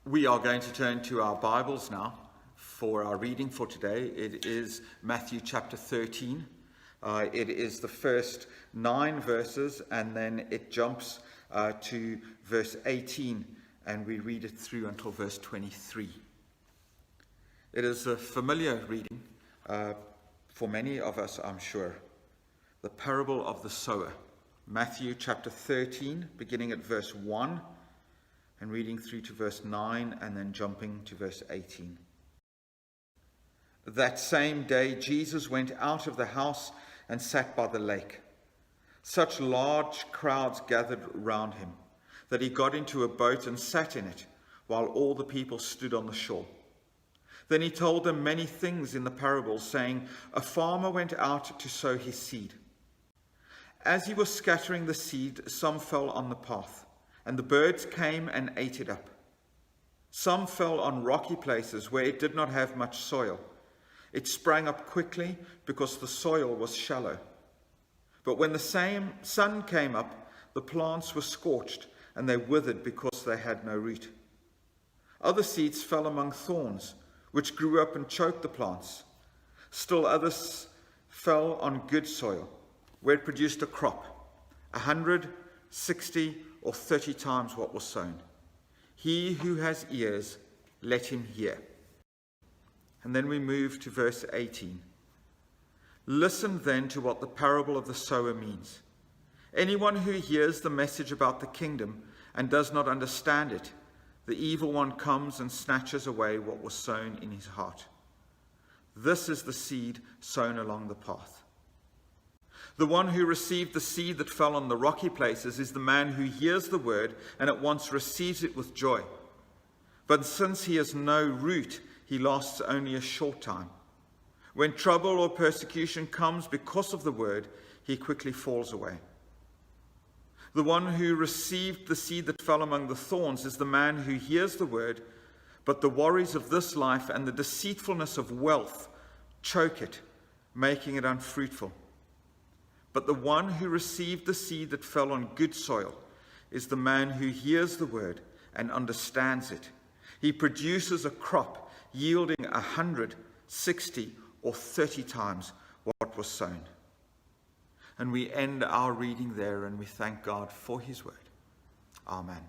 We are going to turn to our Bibles now for our reading for today. It is Matthew chapter 13. It is the first 9 verses, and then it jumps to verse 18, and we read it through until verse 23. It is a familiar reading for many of us, I'm sure. The parable of the sower. Matthew chapter 13, beginning at verse 1. And reading through to verse 9 and then jumping to verse 18. That same day Jesus went out of the house and sat by the lake. Such large crowds gathered round him that he got into a boat and sat in it while all the people stood on the shore. Then he told them many things in the parable, saying, a farmer went out to sow his seed. As he was scattering the seed, some fell on the path, and the birds came and ate it up. Some fell on rocky places where it did not have much soil. It sprang up quickly because the soil was shallow. But when the sun came up, the plants were scorched, and they withered because they had no root. Other seeds fell among thorns, which grew up and choked the plants. Still others fell on good soil, where it produced a crop, 100, 60, or 30 times what was sown. He who has ears, let him hear. And then we move to verse 18. Listen then to what the parable of the sower means. Anyone who hears the message about the kingdom and does not understand it, the evil one comes and snatches away what was sown in his heart. This is the seed sown along the path. The one who received the seed that fell on the rocky places is the man who hears the word and at once receives it with joy. But since he has no root, he lasts only a short time. When trouble or persecution comes because of the word, he quickly falls away. The one who received the seed that fell among the thorns is the man who hears the word, but the worries of this life and the deceitfulness of wealth choke it, making it unfruitful. But the one who received the seed that fell on good soil is the man who hears the word and understands it. He produces a crop yielding 100, 60, or 30 times what was sown. And we end our reading there, and we thank God for his word. Amen.